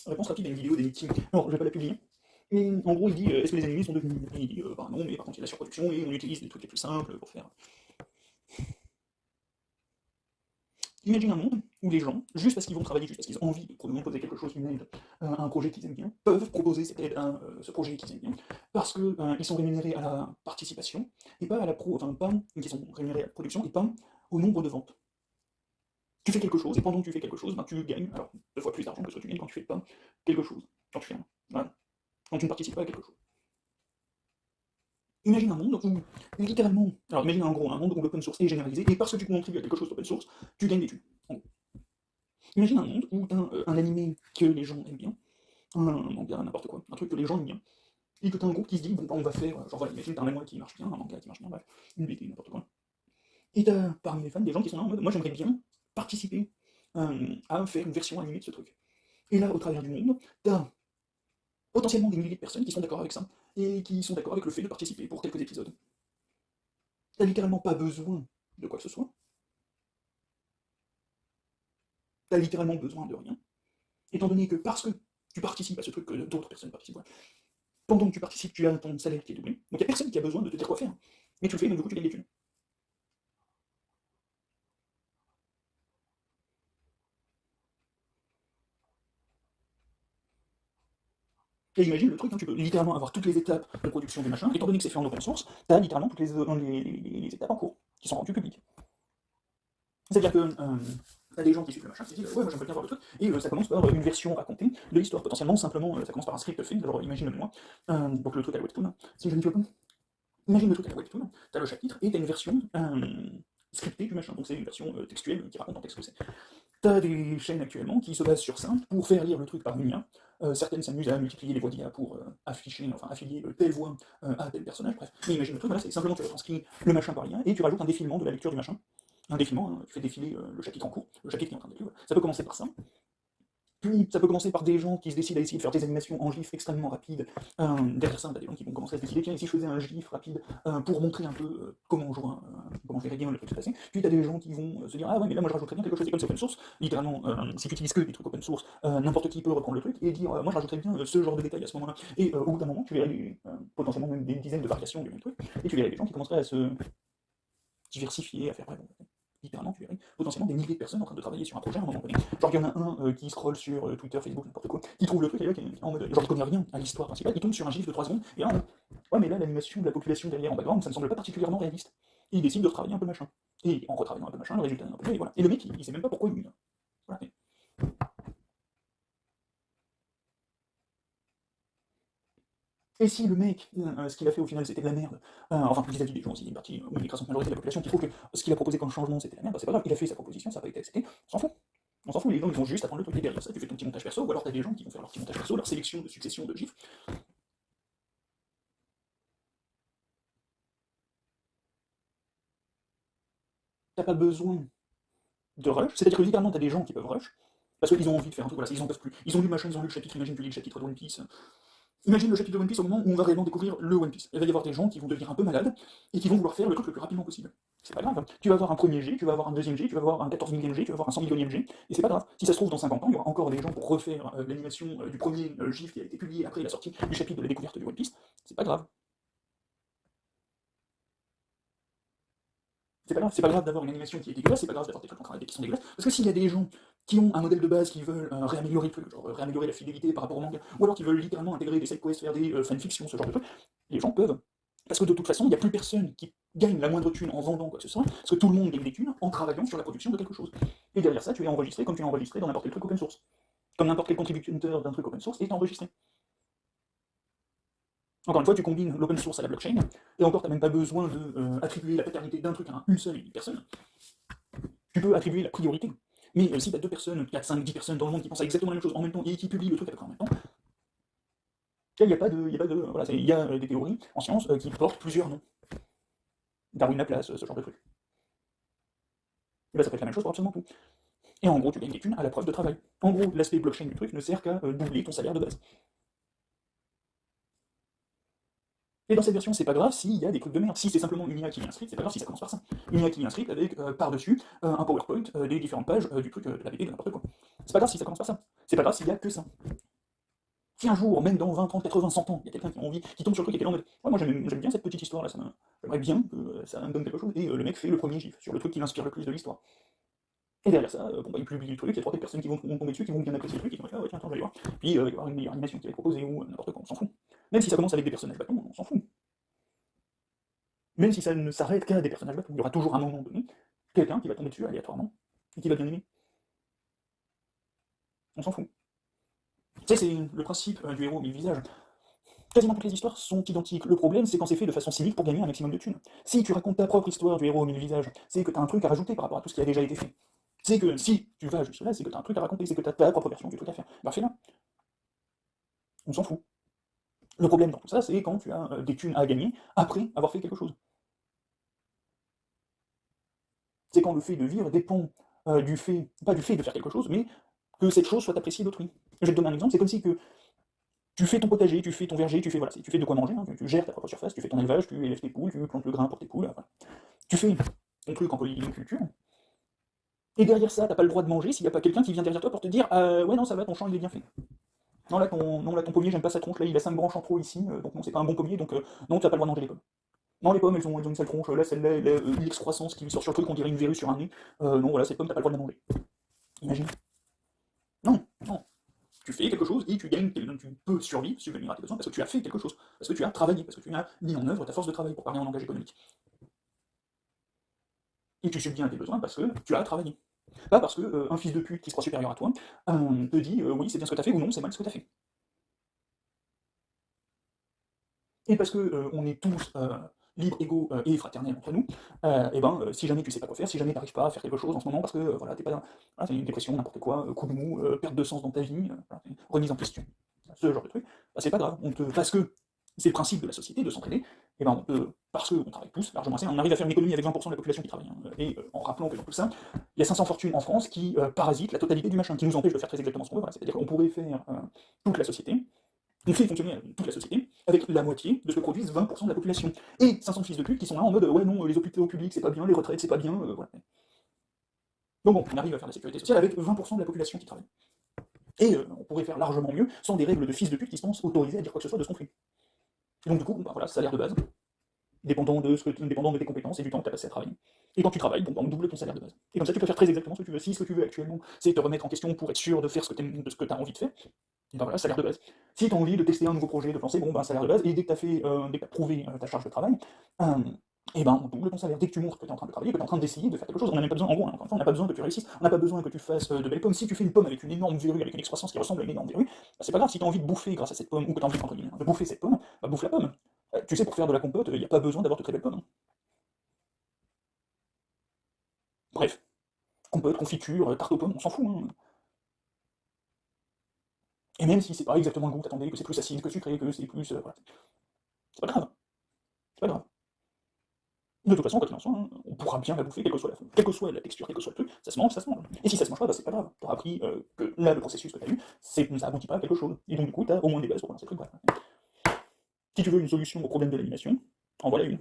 Réponse rapide à une vidéo d'Enity. Alors, je vais pas la publier. Et en gros, il dit est-ce que les animés sont devenus nuls? Et il dit bah non, mais par contre, il y a la surproduction et on utilise des trucs les plus simples pour faire. Imagine un monde où les gens, juste parce qu'ils vont travailler, juste parce qu'ils ont envie de proposer quelque chose, une aide, un projet qu'ils aiment bien, peuvent proposer cette aide à ce projet qu'ils aiment bien, parce que ils sont rémunérés à la participation, et pas à la enfin pas qu'ils sont rémunérés à la production, et pas au nombre de ventes. Tu fais quelque chose, et pendant que tu fais quelque chose, ben, tu gagnes, alors 2 fois plus d'argent que ce que tu gagnes quand tu fais pas quelque chose, quand tu fais rien. Voilà. Quand tu ne participes pas à quelque chose. Imagine un monde où, littéralement, alors imagine en gros un monde où l'open source est généralisé, et parce que tu contribues à quelque chose d'open source, tu gagnes des thunes. En gros. Imagine un monde où tu as un animé que les gens aiment bien, un manga, n'importe quoi, un truc que les gens aiment bien, et que tu as un groupe qui se dit, bon, bah, on va faire, genre voilà, imagine, tu as un manga qui marche bien, un manga qui marche bien, bref, une BD, n'importe quoi. Et tu as parmi les fans des gens qui sont là en mode, moi j'aimerais bien participer à faire une version animée de ce truc. Et là, au travers du monde, tu as potentiellement des milliers de personnes qui sont d'accord avec ça, et qui sont d'accord avec le fait de participer pour quelques épisodes. T'as littéralement pas besoin de quoi que ce soit, t'as littéralement besoin de rien, étant donné que parce que tu participes à ce truc que d'autres personnes participent, ouais, pendant que tu participes, tu as ton salaire qui est doublé, donc il y a personne qui a besoin de te dire quoi faire, mais tu le fais, donc du coup tu gagnes des thunes. Et imagine le truc, hein, tu peux littéralement avoir toutes les étapes de production du machin, étant donné que c'est fait en open source, t'as littéralement toutes les étapes en cours, qui sont rendues publiques. C'est-à-dire que t'as des gens qui suivent le machin, qui se disent ouais, moi j'aimerais bien voir le truc, et ça commence par une version racontée de l'histoire, potentiellement, simplement, ça commence par un script fait, alors imagine-moi, donc le truc à la webtoon, si je ne me trompe pas, imagine le truc à la webtoon, t'as le chapitre, et t'as une version scriptée du machin, donc c'est une version textuelle qui raconte en texte ce que c'est. T'as des chaînes actuellement qui se basent sur ça pour faire lire le truc par une IA. Certaines s'amusent à multiplier les voix d'IA pour afficher, enfin affilier telle voix à tel personnage, bref. Mais imagine le truc, voilà, c'est simplement tu retranscris le machin par IA et tu rajoutes un défilement de la lecture du machin. Un défilement, hein, tu fais défiler le chapitre en cours, le chapitre qui est en train de lire. Ça peut commencer par ça, puis ça peut commencer par des gens qui se décident à essayer de faire des animations en GIF extrêmement rapides. Derrière ça, on a des gens qui vont commencer à se décider, tiens, ici je faisais un GIF rapide pour montrer un peu comment je verrais bien le truc se passer. Puis tu as des gens qui vont se dire, ah ouais, mais là moi je rajouterais bien quelque chose, et comme c'est open source, littéralement, si tu utilises que des trucs open source, n'importe qui peut reprendre le truc et dire, moi je rajouterais bien ce genre de détails à ce moment-là. Et au bout d'un moment, tu verrais potentiellement même des dizaines de variations du même truc, et tu verrais des gens qui commenceraient à se diversifier, à faire, ouais, bon, littéralement, tu verrais potentiellement des milliers de personnes en train de travailler sur un projet à un moment donné. Genre, il y en a un qui scrolle sur Twitter, Facebook, n'importe quoi, qui trouve le truc, et là, qui est en mode, genre, il connaît rien à l'histoire principale, il tombe sur un gif de 3 secondes, et là, ouais, mais là, l'animation de la population derrière en background, ça me semble pas particulièrement réaliste. Et il décide de retravailler un peu le machin. Et en retravaillant un peu le machin, le résultat est un peu mieux, et voilà. Et le mec, il sait même pas pourquoi il. Voilà. Et si le mec, ce qu'il a fait au final c'était de la merde, enfin vis-à-vis des gens aussi, une partie, ou une écrasante majorité de la population qui trouve que ce qu'il a proposé comme changement c'était de la merde, bah, c'est pas grave, il a fait sa proposition, ça n'a pas été accepté, on s'en fout. On s'en fout, les gens ils vont juste attendre le truc, et derrière ça tu fais ton petit montage perso, ou alors t'as des gens qui vont faire leur petit montage perso, leur sélection de succession de gifs. T'as pas besoin de rush, c'est-à-dire que littéralement t'as des gens qui peuvent rush, parce qu'ils ont envie de faire un truc, voilà, ils en peuvent plus. Ils ont lu machin, ils ont lu le chapitre, imagine tu lis le chapitre de One Piece. Imagine le chapitre de One Piece au moment où on va réellement découvrir le One Piece. Il va y avoir des gens qui vont devenir un peu malades et qui vont vouloir faire le truc le plus rapidement possible. C'est pas grave. Tu vas avoir un premier G, tu vas avoir un deuxième G, tu vas avoir un 14 millième G, tu vas avoir un 100 millionième G, et c'est pas grave. Si ça se trouve, dans 50 ans, il y aura encore des gens pour refaire l'animation du premier GIF qui a été publié après la sortie du chapitre de la découverte du One Piece. C'est pas grave. C'est pas grave d'avoir une animation qui est dégueulasse, c'est pas grave d'avoir des trucs en train qui sont dégueulasses. Parce que s'il y a des gens qui ont un modèle de base qui veulent réaméliorer le truc, genre réaméliorer la fidélité par rapport au manga, ou alors qui veulent littéralement intégrer des side quests, faire des fanfictions, ce genre de trucs, les gens peuvent. Parce que de toute façon, il n'y a plus personne qui gagne la moindre thune en vendant quoi que ce soit, parce que tout le monde gagne des thunes en travaillant sur la production de quelque chose. Et derrière ça, tu es enregistré comme tu es enregistré dans n'importe quel truc open source. Comme n'importe quel contributeur d'un truc open source est enregistré. Encore une fois, tu combines l'open source à la blockchain, et encore, tu n'as même pas besoin de attribuer la paternité d'un truc à une seule personne. Tu peux attribuer la priorité. Mais si tu as 2 personnes, 4, 5, 10 personnes dans le monde qui pensent à exactement la même chose en même temps et qui publient le truc à peu près en même temps, il n'y a pas de. Voilà, il y a des théories en science qui portent plusieurs noms. Darwin Laplace, ce genre de truc. Et ben ça peut être la même chose pour absolument tout. Et en gros, tu gagnes des thunes à la preuve de travail. En gros, l'aspect blockchain du truc ne sert qu'à doubler ton salaire de base. Et dans cette version, c'est pas grave s'il y a des trucs de merde. Si c'est simplement une IA qui lit un script, c'est pas grave si ça commence par ça. Une IA qui lit un script avec par-dessus un PowerPoint des différentes pages du truc de la BD de n'importe quoi. C'est pas grave si ça commence par ça. C'est pas grave s'il y a que ça. Si un jour, même dans 20, 30, 80, 100 ans, il y a quelqu'un qui a envie, qui tombe sur le truc et qui est là en mode ouais, moi j'aime bien cette petite histoire-là, j'aimerais bien que ça me donne quelque chose, et le mec fait le premier gif sur le truc qui l'inspire le plus de l'histoire. Et derrière ça, bon, bah, il publie le truc, il y a 3-4 personnes qui vont tomber dessus, qui vont bien apprécier le truc, qui vont dire ah ouais, tiens, attends, je vais aller voir. Puis il va y avoir une meilleure animation qui va être proposée, ou n'importe quoi, on s'en fout. Même si ça commence avec des personnages bâtons, on s'en fout. Même si ça ne s'arrête qu'à des personnages bâtons, il y aura toujours un moment donné, quelqu'un qui va tomber dessus aléatoirement, et qui va bien aimer. On s'en fout. Tu sais, c'est le principe du héros mille visages. Quasiment toutes les histoires sont identiques. Le problème, c'est quand c'est fait de façon civique pour gagner un maximum de thunes. Si tu racontes ta propre histoire du héros aux mille visages, c'est que t'as un truc à rajouter par rapport à tout ce qui a déjà été fait. C'est que si tu vas jusque là, c'est que t'as un truc à raconter, c'est que t'as ta propre version du truc à faire. Bah fais-la. On s'en fout. Le problème dans tout ça, c'est quand tu as des thunes à gagner après avoir fait quelque chose. C'est quand le fait de vivre dépend du fait, pas du fait de faire quelque chose, mais que cette chose soit appréciée d'autrui. Je vais te donner un exemple, c'est comme si que tu fais ton potager, tu fais ton verger, tu fais de quoi manger, hein, tu gères ta propre surface, tu fais ton élevage, tu élèves tes poules, tu plantes le grain pour tes poules, voilà. Tu fais ton truc en polyculture, et derrière ça, t'as pas le droit de manger s'il n'y a pas quelqu'un qui vient derrière toi pour te dire ouais non ça va, ton champ il est bien fait. Non là ton pommier, j'aime pas sa tronche, là il a 5 branches en trop ici, donc non c'est pas un bon pommier, donc non t'as pas le droit de manger les pommes. Non les pommes elles ont une sale tronche, là celle-là elle a une excroissance qui lui sort sur le truc, on dirait une verrue sur un nez, non voilà cette pomme t'as pas le droit de la manger. Imagine. Non, non. Tu fais quelque chose et tu gagnes, tu peux survivre, subvenir à tes besoins parce que tu as fait quelque chose, parce que tu as travaillé, parce que tu as mis en œuvre ta force de travail, pour parler en langage économique. Et tu subviens à tes besoins parce que tu as travaillé. Pas parce que un fils de pute qui se croit supérieur à toi te dit oui c'est bien ce que tu as fait ou non c'est mal ce que tu as fait. Et parce que on est tous libres, égaux et fraternels entre nous, et ben si jamais tu sais pas quoi faire, si jamais tu n'arrives pas à faire quelque chose en ce moment parce que voilà, t'es pas voilà, t'as une dépression, n'importe quoi, coup de mou, perte de sens dans ta vie, voilà, remise en question, ce genre de truc, bah, c'est pas grave, parce que c'est le principe de la société, de s'entraider, et ben on peut, parce qu'on travaille tous largement assez, on arrive à faire une économie avec 20% de la population qui travaille, hein, et en rappelant que dans tout ça, il y a 500 fortunes en France qui parasitent la totalité du machin, qui nous empêchent de faire très exactement ce qu'on veut, voilà, c'est-à-dire qu'on pourrait faire toute la société, on fait fonctionner toute la société avec la moitié de ce que produisent 20% de la population. Et 500 fils de pute qui sont là en mode ouais non, les hôpitaux publics c'est pas bien, les retraites c'est pas bien, voilà. Donc bon, on arrive à faire la sécurité sociale avec 20% de la population qui travaille. Et on pourrait faire largement mieux sans des règles de fils de pute qui se pensent autorisés à dire quoi que ce soit de ce qu'on fait. Et donc du coup, bah, voilà, salaire de base, dépendant de tes compétences et du temps que tu as passé à travailler. Et quand tu travailles, bon, bah, on double ton salaire de base. Et comme ça, tu peux faire très exactement ce que tu veux. Si ce que tu veux actuellement, c'est te remettre en question pour être sûr de faire ce que tu as envie de faire, et ben voilà, salaire de base. Si tu as envie de tester un nouveau projet, de te lancer, bon, ben salaire de base. Et dès que tu as fait, dès que tu prouvé ta charge de travail, et ben on double ton salaire. Dès que tu montres que tu es en train de travailler, que tu es en train d'essayer de faire quelque chose, on n'a même pas besoin, en gros, hein, encore une fois, on n'a pas besoin que tu réussisses, on n'a pas besoin que tu fasses de belles pommes. Si tu fais une pomme avec une énorme verrue, avec une excroissance qui ressemble à une énorme verrue, bah, c'est pas grave. Si tu as envie de bouffer grâce à cette pomme, ou que tu as envie, entre guillemets, de bouffer cette pomme, bah, bouffe la pomme. Tu sais, pour faire de la compote, il n'y a pas besoin d'avoir de très belles pommes, hein. Bref, compote, confiture, tarte aux pommes, on s'en fout, hein. Et même si c'est pas exactement le goût que t'attendais, que c'est plus acide, que sucré, que c'est plus. Voilà. C'est pas grave. C'est pas grave. De toute façon, quand il en soit, hein, on pourra bien la bouffer, quelle que soit la texture, quel que soit le truc, ça se mange, ça se mange. Et si ça se mange pas, bah, c'est pas grave. T'auras appris que là, le processus que t'as eu, ça aboutit pas à quelque chose. Et donc, du coup, t'as au moins des bases pour lancer le truc. Voilà. Si tu veux une solution au problème de l'animation, en voilà une.